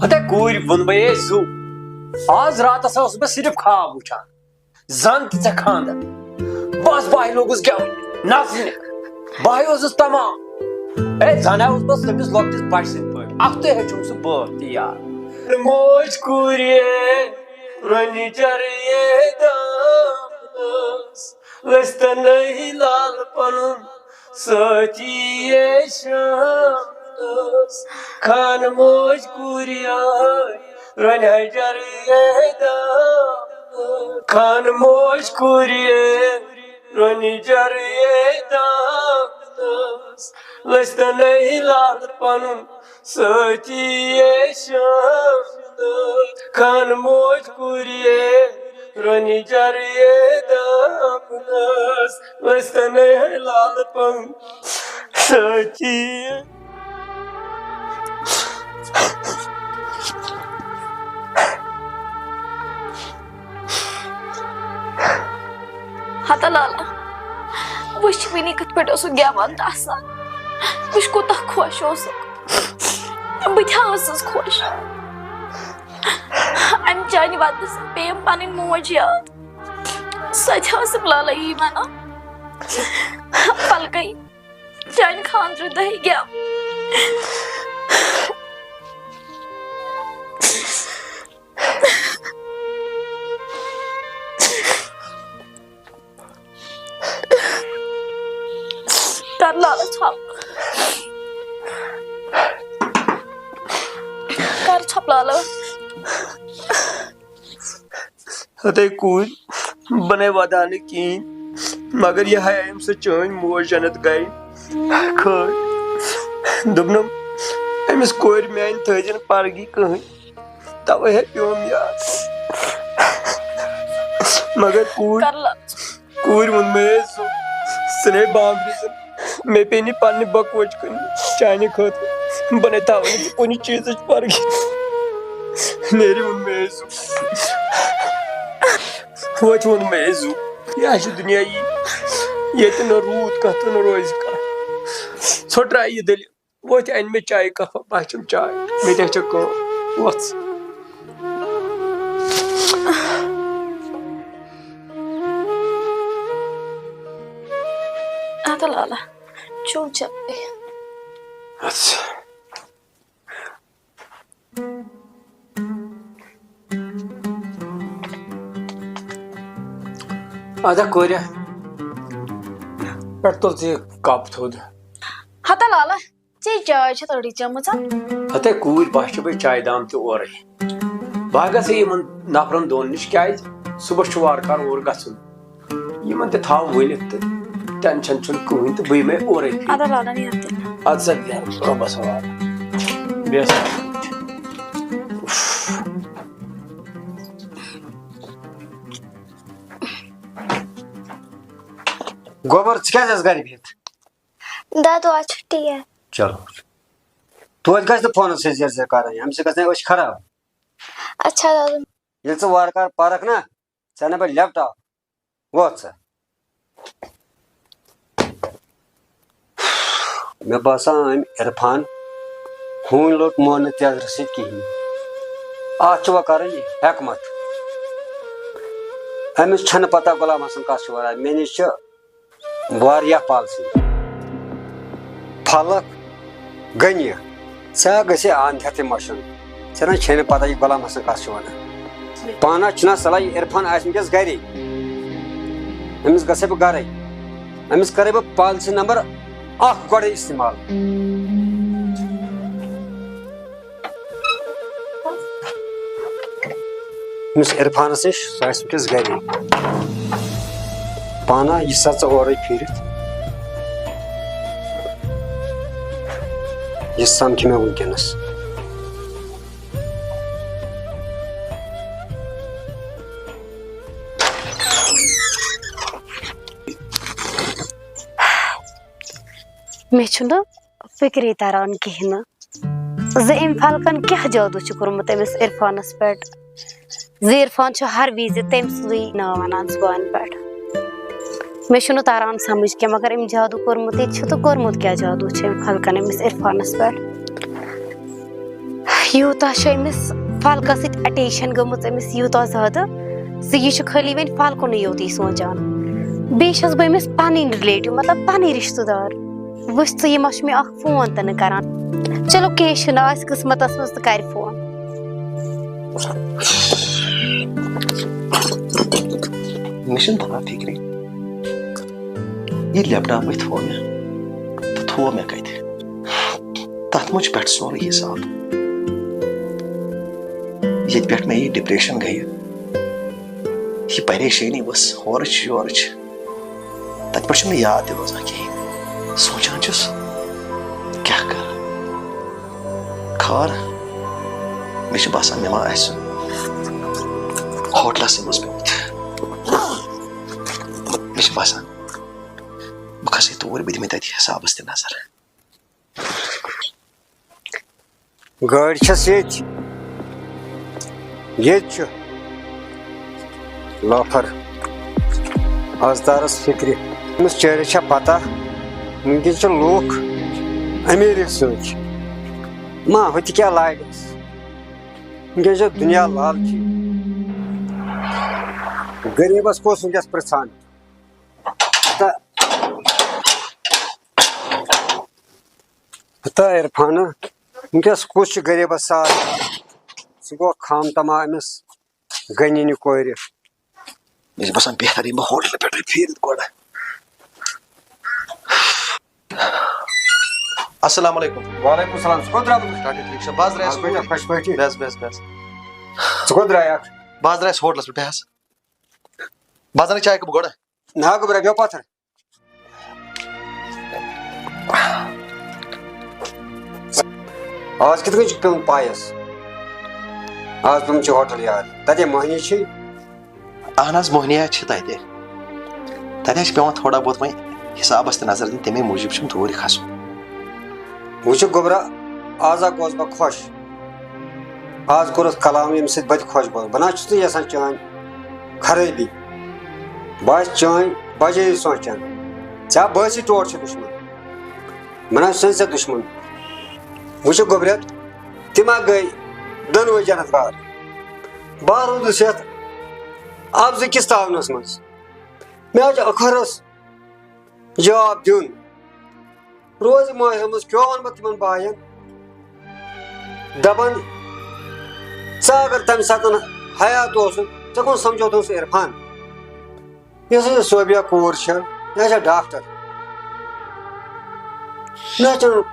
ہتے کوٗرِ ووٚنمَے زُو آز راتس اوسُس بہٕ صرف خواب وٕچھان زن تہِ ژےٚ خاندر بس بہٕ لوگُس گٮ۪ونہِ نژنہِ بہٕ اوسُس تمام زن اوس بہٕ تٔمِس لۄکٹِس بچہِ سٕنٛدۍ پٲٹھۍ اکھتُے ہیٚچھُم سُہ بٲتھ تہِ یاد موج کوٗرِ رۄنہِ چرے دامنس ٲسۍتنٕے لال پنُن سٲتھی شامنس خان موج کوٗرِ رۄنہِ چرے دامنس خان موج کوٗرِ رۄنہِ چرے دامنس ٲسۍتنٕے لال پنُن سٲتھی شامنس خان موج کوٗرِ رۄنہِ چرے دامنس ٲسۍتنٕے لال پنُن سٲتھی. ہتا لالا وٕچھ وٕنی کِتھ پٲٹھۍ اوسُکھ گٮ۪وان تہٕ اَسان وٕچھ کوٗتاہ خۄش اوسُکھ بہٕ تہِ ٲسٕس خۄش اَمہِ چانہِ وَدنہٕ سۭتۍ پیٚیِم پنٕنۍ موج یاد سۄ تہِ ٲسٕم لالا یی وَنان پلکے چانہِ خاندرٕ دۄہہِ گٮ۪و کر لالا ژھۄپ کر ژھۄپ لالا ہتے کوٗرِ بہٕ نے ودا نہٕ کِہیٖنۍ مگر یہِ ہاے أمۍ سۭتۍ چٲنۍ موج جنت گٔے کھٲج دوٚپنم أمِس کورِ میانہِ تھٲیزِ نہٕ پرگی کٕہٕنۍ توے ہے پیوم یاد مگر کوٗرِ ووٚنمے سُہ ژٕ بامبرِ ژٕ مےٚ پیٚیہِ نہٕ پننہِ بکوچ کٕنۍ چانہِ خٲطرٕ بہٕ نے تھاوے نہٕ ژٕ کُنہِ چیٖزٕچ پرگی نیرِ ووٚنمے سُہ ہوتہِ ووٚنمے زُو یہِ چھُ دُنیا یی ییٚتہِ نہٕ روٗد کانٛہہ تہٕ نہٕ روزِ کانٛہہ ژھوٚٹراے یہِ دٔلہِ وۄتھِ اَنہِ مےٚ چایہِ کپا بہٕ ہٮ۪چھم چاے مےٚ تہِ ہٮ۪چھکھ کٲم وۄتھ ہتا لالا چوب جلدی ادا کورِ پٮ۪ٹھ تُل ژٕ یہِ کپ تھوٚد ہتا لالا ژےٚ چاے چھےٚ أڑٕے چٔمٕژ ہتے کوٗرِ بہٕ چھُ بیٚیہِ چایہِ دام تہِ اورَے بہٕ گژھے یِمن نفرن دۄن نِش کیازِ صبحس چھُ وارٕ کارٕ اور گژھُن یِمن تہِ تھاو ؤنِتھ تہٕ ٹینشن چھُنہٕ کٕہٕنۍ تہٕ بہٕ یِمے اورَے ادا لالا نیرِ تیٚلہِ اَدٕ سا بیٚہہ رۄبس حوالہٕ بیٚہہ سا گوبر ژٕ کیازِ ٲس گرِ بِہِتھ دادو آز چھُٹی ہے چلو توتہِ گژھِ نہٕ فونس سۭتۍ زیر زیر کرٕنۍ اَمہِ سۭتۍ گژھِ أچھ خراب اچھا دادو ییٚلہِ ژٕ وارٕ کارٕ پرکھ نا ژٕ اَنَے بہٕ لیپ ٹاپ ووت سا مےٚ باسان أمۍ عرفان ہوٗنۍ لوٚٹ مونہٕ تیزرٕ سۭتۍ کِہیٖنۍ اَتھ چھُ وۄنۍ کَرٕنۍ حٮ۪کمت أمِس چھنہٕ پتہ غلام حسن کَس چھُ وَنان مےٚ نِش چھِ واریاہ پالسی پھلک گٔنہِ ژٕ گژھِ اَنٛد ہٮ۪تھٕے مشُن ژےٚ نہ چھے نہٕ پتہ یہِ غلام حسن کَس چھُ وَنان پانس چھُنہ صلح یہِ عرفان آسہِ وٕنکٮ۪س گرے أمِس گژھے بہٕ گرے أمِس کرے بہٕ پالسی نمبر 1 گۄڈے استعمال أمِس عرفانس نِش سُہ آسہِ وٕنکٮ۪س گرے پانا یہِ سا ژٕ اورے پھیٖرِتھ یہِ سمکھِ مےٚ وٕنکٮ۪نس مےٚ چھُنہٕ فِکری تران کِہیٖنۍ نہٕ زِ أمۍ فلکن کیٛاہ جادوٗ چھُ کوٚرمُت أمِس عرفانس پٮ۪ٹھ زِ عرفان چھُ ہر وِزِ تٔمۍ سُنٛدُے ناو وَنان زُبانہِ پٮ۪ٹھ مےٚ چھُنہٕ تران سمجھ کینٛہہ مگر أمۍ جادوٗ کوٚرمُت ییٚتہِ چھُ تہٕ کوٚرمُت کیٛاہ جادوٗ چھُ أمۍ فلکن أمِس عرفانس پٮ۪ٹھ یوٗتاہ چھُ أمِس فلکس سۭتۍ اٹیشن گٔمٕژ أمِس یوٗتاہ زیادٕ زِ یہِ چھُ خٲلی وۄنۍ فلکُنٕے یوتٕے سونٛچان. بیٚیہِ چھَس بہٕ أمِس پنٕنۍ رِلیٹِو مطلب پنٕنۍ رِشتہٕ دار. وٕچھ ژٕ یہِ ما چھُ مےٚ اکھ فون تہِ نہٕ کران. چلو کینٛہہ چھُنہٕ آسہِ قٕسمتس منٛز تہٕ کرِ فون. مےٚ چھُنہٕ تران فِکرِ یہِ لیپ ٹاپٕے تھوٚو مےٚ تہٕ تھوٚو مےٚ کتہِ تتھ منٛز چھُ پٮ۪ٹھٕ سورُے حساب. ییٚتہِ پٮ۪ٹھ مےٚ یہِ ڈپریشن گٔیہِ یہِ پریشٲنی ؤژھ ہورٕچ یورٕچ تتہِ پٮ۪ٹھ چھُنہٕ مےٚ یاد تہِ روزان کِہیٖنۍ. سونٛچان چھُس کیٛاہ کرٕ خٲر مےٚ چھُ باسان مےٚ ما آسہِ ہوٹلسٕے منٛز پیوٚمُت. مےٚ چھُ باسان بہٕ کھسے توٗرۍ بہٕ دِمے تتہِ حسابس تہِ نظر. گٲڑۍ چھس ییٚتہِ ییٚتہِ چھُ لوفر آزدارس فِکرِ أمِس چٲرِس چھا پتہ وٕنکٮ۪ن چھِ لوٗکھ امیٖرِ سۭتۍ ما ہُہ تہِ کیٛاہ لاگٮ۪س وٕنکٮ۪ن چھِ دُنیا لالچی. غریٖبس کُس وٕنکٮ۪س پرٛژھان ہُتھا عرفانہ وٕنکٮ۪س کُس چھُ غریٖبس ساتھ سُہ گوٚو خام تما أمِس غنی کورِ. مےٚ چھُ باسان بہتر یِمہٕ بہٕ ہوٹلہٕ پٮ۪ٹھٕے پھیٖرِتھ گۄڈٕ. السلام علیکم. وعلیکم السلام. ژٕ کوٚت درٛامُت؟ ٹھیٖک چھا بہٕ حظ درٛایس خۄش پٲٹھی. بس بس بس ژٕ کوٚت درٛایکھ؟ بہٕ حظ درٛایس ہوٹلس پٮ۪ٹھ حظ. بہٕ حظ اَنَے چاے کپ گۄڈٕ. نہ گوٚبرا بیٚہہ پتھر. آز کِتھ کٔنۍ چھُکھ پیوٚمُت پایس آز پیوٚمُت چھُ ہوٹل یاد تتے مۄہنی چھِ. اہن حظ موہنیا چھِ تتہِ تتہِ حظ چھِ پیوان تھوڑا بہت وۄنۍ حسابس تہِ نظر دِنۍ تمے موٗجوٗب چھُم توٗرۍ کھسُن. وٕچھُکھ گوٚبرا آز ہا گوس بہٕ خۄش آز کوٚرُتھ کلام ییٚمہِ سۭتۍ بہٕ تہِ خۄش گوس. بہٕ نہ چھُس نہٕ یژھان چٲنۍ خرٲبی بہٕ آسہٕ چٲنۍ بجٲیی سونٛچان ژےٚ بٲسی ٹوٹھ چھُ دُشمن بہٕ نہ چھُسے ژےٚ دُشمن. وٕچھُکھ گوٚبرا تِم ہا گٔے دۄنوَے جنت گار. بہٕ روٗدُس یتھ آبزٕ کِس تاونس منٛز مےٚ حظ چھُ ٲخرس جواب دیُن. روزِ مٲہرس منٛز کیٛاہ وَنہٕ بہٕ تِمن باین دپان ژٕ اگر تمہِ ساتہٕ حیات اوسُکھ ژےٚ کُن سمجھوتُن سُہ عرفان. یۄس یہِ صوبیا کوٗر چھِ یہِ چھےٚ ڈاکٹر مےٚ چھنہٕ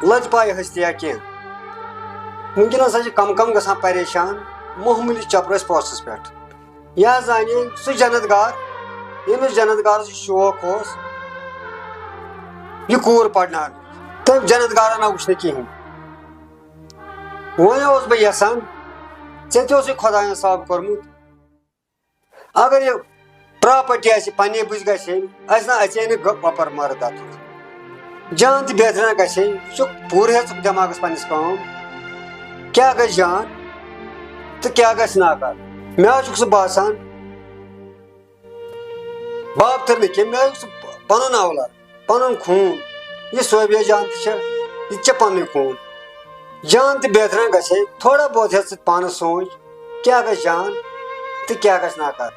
لٔژ پاے ہستیا کینٛہہ. وٕنکیٚنس ہسا چھِ کم کم گژھان پریشان معموٗلی چپرس پوسٹس پٮ۪ٹھ. یہِ حظ زانے سُہ جنت گار ییٚمِس جنت گارس شوق اوس یہِ کوٗر پرناونُک تٔمۍ جنت گارن آو وٕچھنہٕ کِہینۍ. وۄنۍ اوسُس بہٕ یژھان ژےٚ تہِ اوسُے خۄداین صاف کوٚرمُت اگر یہِ پراپرٹی آسہِ پننہِ بٕتھِ گژھِ ہے اسہِ نہ اژے نہٕ وۄپر مرد اتُک جان تہِ بہتریٖن گژھِ ہے. یہِ چھُ پوٗرٕ ہیٚژ دٮ۪ماغس پننِس کٲم کیٛاہ گژھِ جان تہٕ کیٛاہ گژھِ ناکار. مےٚ حظ چھُکھ سُہ باسان بابتر نہٕ کینٛہہ مےٚ حظ چھُ سُہ پنُن اولاد پنُن خوٗن. یہِ صوبیا جان تہِ چھےٚ یہِ تہِ چھےٚ پننُے خوٗن. جان تہِ بہتریٖن گژھِ ہے تھوڑا بہت ہیٚژ ژٕ پانس سونٛچ کیٛاہ گژھِ جان تہٕ کیٛاہ گژھِ ناکار.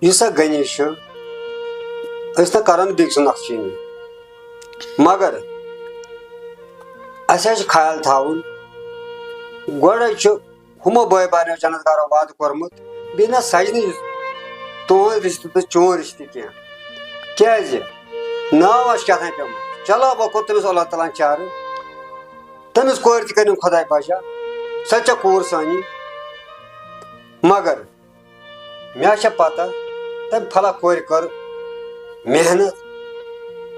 یُس سا غنی چھُ أسۍ نہ کران بیٚکہِ سُنٛد نقشٲنی مگر اسہِ حظ چھُ خیال تھاوُن گۄڈے چھُ ہُمو بٲے بارنیو جنت گارو وعدٕ کوٚرمُت بیٚیہِ نہ سجہِ نہٕ تُہُنٛد رِشتہٕ تہٕ چون رِشتہٕ کینٛہہ کیٛازِ ناو آسہِ کیٛاہ تام پیوٚمُت. چلو وۄنۍ کوٚر تٔمِس اللہ تعالیٰ ہن چارٕ تٔمِس کورِ تہِ کٔرِنۍ خۄداے پاشا سۄ تہِ چھےٚ کوٗر سٲنی مگر مےٚ حظ چھےٚ پتہ تٔمۍ پھلا کورِ کٔر محنت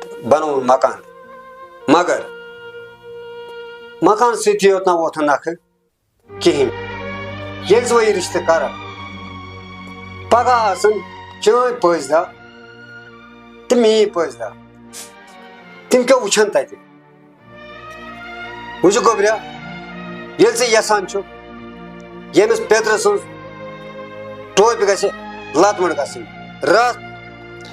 تہٕ بنووُن مکان مگر مکان سۭتی یوت نہ ووت نہٕ نکھٕ کِہینۍ. ییٚلہِ ژٕ وۄنۍ یہِ رِشتہٕ کرکھ پگاہ آسن چٲنۍ پٲنٛژِ دہ تہٕ میٲنۍ پٲنٛژِ دہ تِم کیٛاہ وٕچھن تتہِ. وٕچھُکھ گوٚبرا ییٚلہِ ژٕ یژھان چھُکھ ییٚمِس پیترٕ سٕنٛز ٹوپہِ گژھِ لتمٕڑ گژھٕنۍ راتھ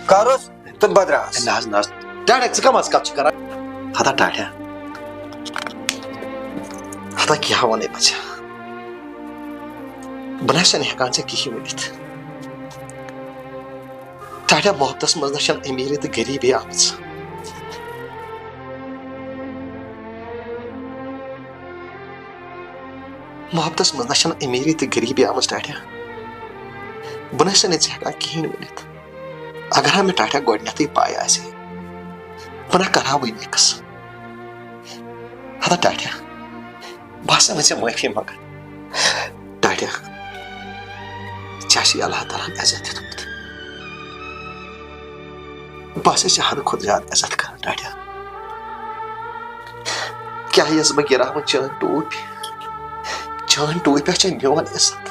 کرُس تہٕ بدراس. نہ حظ نہ حظ ڈاڈا ژٕ کم حظ کتھ چھِ کران. ہتا ٹاٹھیا ہتا پتہ کیا ونے بچہ بہ نہ ہیکان ژےٚ کِہیٖنۍ ؤنِتھ ٹاٹا محبتس منٛز نہ چھنہٕ امیٖری تہٕ غریٖبی آمٕژ محبتس منٛز نہ چھنہٕ امیٖری تہٕ غریٖبی آمٕژ ٹاٹا بہٕ نہ چھسے نہٕ ژےٚ ہیکان کِہیٖنۍ ؤنِتھ اگر ہا مےٚ ٹاٹا گۄڈنیتھٕے پاے آسہِ ہے بہٕ نہ کرہا وٕنی قٕصہٕ ہتا ٹاٹا بہٕ ہسا وۄنۍ ژےٚ معٲفی منٛگان ٹاٹا ژےٚ چھِ اللہ تعالیٰ عزت دیُتمُت بہٕ ہسا چھِ حدٕ کھۄتہٕ زیادٕ عزت کران ٹاٹا کیٛاہ یۄس بہٕ گِراوان چٲنۍ ٹوٗپۍ چھےٚ میون عزت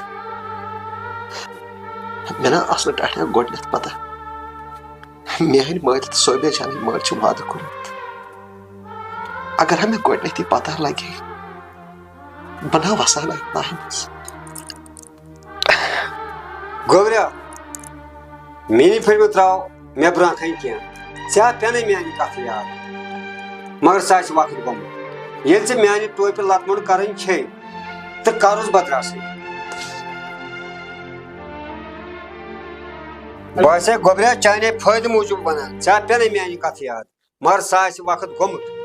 مےٚ نہ ٲس نہٕ ٹاٹا گۄڈنیتھ پتہ میٲنۍ مٲلۍ تہٕ صوبیا جانٕنۍ مٲلۍ چھُ وعدٕ کوٚرمُت اگر ہا مےٚ گۄڈنیتھٕے پتہ لگہِ بہٕ نہ وسا نہٕ اتھ ناہہِ منٛز گوبریا میٛٲنی پھٔٹمہِ ترٛاو مےٚ برٛونٛہہ کَنہِ کینٛہہ ژےٚ آو پٮ۪نَے میٛانہِ کَتھٕ یاد مگر سُہ آسہِ وقت گوٚمُت ییٚلہِ ژےٚ میٛانہِ ٹوپہِ لَتمُڑ کَرٕنۍ چھے تہٕ کَرُس بدراسٕے بہٕ آسے گوبریا چانے فٲیدٕ موٗجوٗب وَنان ژےٚ آو پٮ۪نَے میٛانہِ کَتھٕ یاد مگر سُہ آسہِ وقت گوٚمُت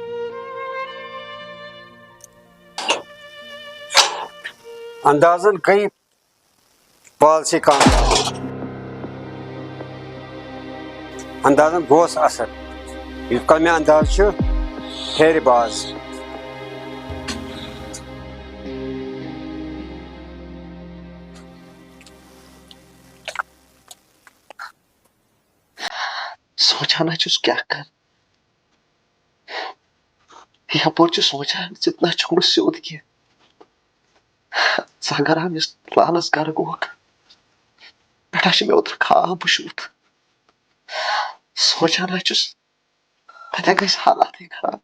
اندازن گٔے پالسی کامیاب اندازن گوس اثر یُتھ کال مےٚ انداز چھُ پھیرِ باز سوچان چھُس کیٛاہ کر یپٲرۍ چھُ سونچان ژٕ چھُکھ نہٕ سیوٚد کینٛہہ ژٕ اگر ہا مےٚ لالس گرٕ گوٚوکھ پٮ۪ٹھا چھُ مےٚ اوترٕ خواب وٕچھمُت سونچان چھُس تتہِ گژھِ حالاتٕے خراب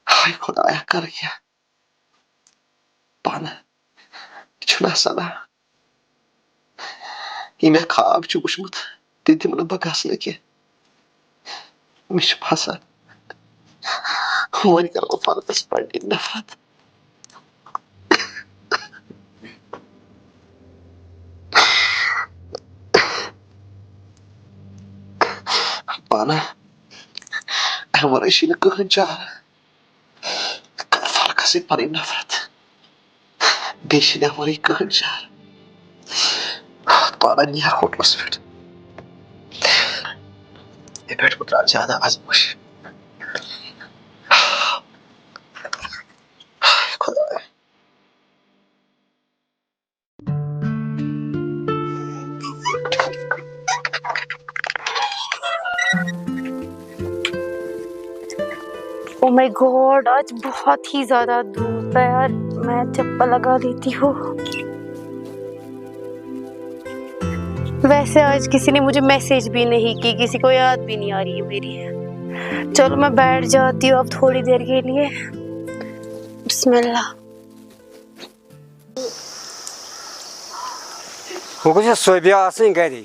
ہاے خۄدایا کر کیٛاہ پانہٕ چھُنہ سنا یہِ مےٚ خواب چھُ وٕچھمُت تہِ دِمہٕ نہٕ بہٕ گژھنہٕ کینٛہہ مےٚ چھُ پھسان وۄنۍ کرٕ بہٕ پانس پننہِ نفرت پانا امہِ ورٲے چھِ نہٕ کٕہۭنۍ چارٕ کر فلکس سۭتۍ پنٕنۍ نفرت بیٚیہِ چھِنہٕ امہِ ورٲے کٕہۭنۍ چارٕ پانا نیر ہوٹلس پٮ۪ٹھ یہِ پٮ۪ٹھ بہٕ ترٛاو زیادٕ ازمٲش خۄدایا او مائی گاڈ آج بہت ہی زیادہ دھوپ ہے یار میں چپل لگا لیتی ہوں ویسے آج کسی نے مجھے میسج بھی نہیں کی کسی کو یاد بھی نہیں آ رہی ہے میری چلو میں بیٹھ جاتی ہوں اب تھوڑی دیر کے لیے بسم اللہ وۄنۍ گوٚژھ صوبیا آسٕنۍ گرے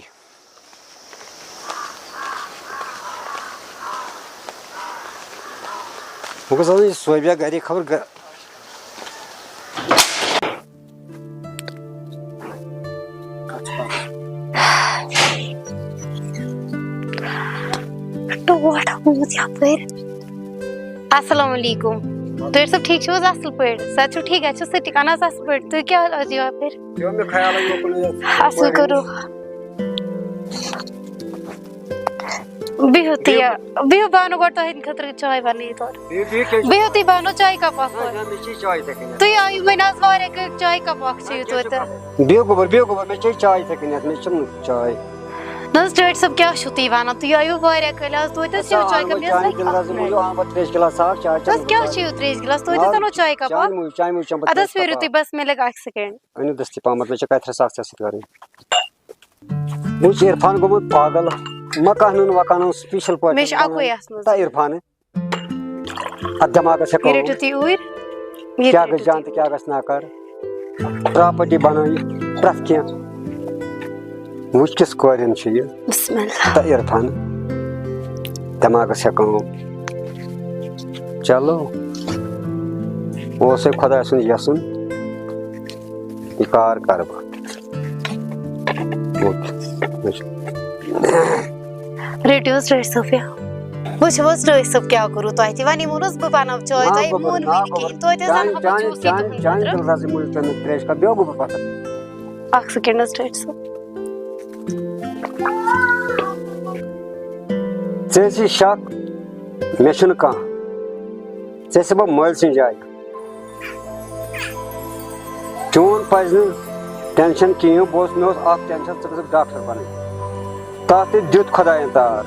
وۄنۍ گوٚژھ آسٕنۍ صوبیا گرے خبر السلام علیکم تُہۍ ٲسِو ٹھیٖک چھِو حظ اَصٕل پٲٹھۍ صحت چھُو ٹھیٖک اَتہِ چھُ سٲری اہن حظ اَصٕل پٲٹھۍ تُہۍ کیٛاہ حظ یپٲرۍ پیوٚو مےٚ خیالٕے یوکُن اَصٕل کوٚروٕ بِہِو تُہۍ بِہِو بہٕ اَنو گۄڈٕ تُہٕنٛدِ خٲطرٕ چاے بَنٲیِتھ تورٕ بِہِو تُہۍ بہٕ اَنو چایہِ کپ اکھ مےٚ چے چاے یِتھَے کٔنٮ۪تھ تُہۍ آیِو وۄنۍ آز واریاہ کٲلۍ چایہِ کپ اکھ چیٚیِو توتہِ بِہِو گوٚبُر مےٚ چے چاے یِتھَے کٔنٮ۪تھ مےٚ چھُنہٕ چاے نہ حظ ڈاکٹر صٲب کیٛاہ چھُو تُہۍ وَنان تُہۍ آیِو واریاہ کٲلۍ آز توتہِ حظ چیٚیِو چایہِ کپ ترٛیش گِلاس اکھ چاے حظ کیٛاہ چیٚیِو ترٛیش گِلاس توتہِ حظ اَنو چایہِ کپ اکھ چاے موٗجوٗب چٮ۪مہٕ بہٕ اَدٕ حظ پھیرِو تُہۍ بس مےٚ لگہِ اکھ سیکنڈ أنِو دٔستی پہمتھ مےٚ چھِ کَتھِ اکھ ژےٚ سۭتۍ کَرٕنۍ وۄنۍ چھُ عرفان گوٚمُت پاگل مکانن وکانن سپیشل پٲٹھۍ مےٚ چھُ اَکُے آسنَس عرفان اتھ دٮ۪ماغس یہِ رٔٹِو تُہۍ اوٗرۍ کیٛاہ گژھِ جان تہٕ کیٛاہ گژھِ ناکار پراپرٹی بنٲیِتھ پرٛٮ۪تھ کینٛہہ وٕچھ کِژھ کورٮ۪ن چھِ یہِ بسم اللہ تہٕ عرفان دٮ۪ماغس ہٮ۪کو چلو اوسے خدا سن یسن یہ کار کر بہٕ رٔٹِو حظ رٲسۍ صٲب یا وٕچھِو حظ رٲسۍ صٲب کیٛاہ کوٚروٕ تۄہہِ تہِ وَنیمو نہٕ حظ بہٕ بَناو چاے تۄہہِ مونوٕے نہٕ کِہیٖنۍ توتہِ حظ اَنہٕ ہا بہٕ جوٗسٕے تُہٕنٛدِ چانہِ خٲطرٕ. دِل رزِ موٗجوٗب پیٚو مےٚ ترٛیش کپ بیٚہو بہٕ پتھر. اکھ سیکنڈ حظ رٲسۍ صٲب. ژےٚ ٲسی شک مےٚ چھُنہٕ کانٛہہ ژےٚ ٲسۍ بہٕ مٲلۍ سٕنٛز جایہِ چون پزِ نہٕ ٹینشن کِہیٖنۍ مےٚ اوس اکھ ٹینشن ژٕ گژھکھ ڈاکٹر بنٕنۍ تتھ تہِ دیُت خۄدایَن تار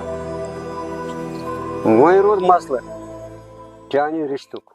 وۄنۍ روٗد مسلہٕ چانہِ رِشتُک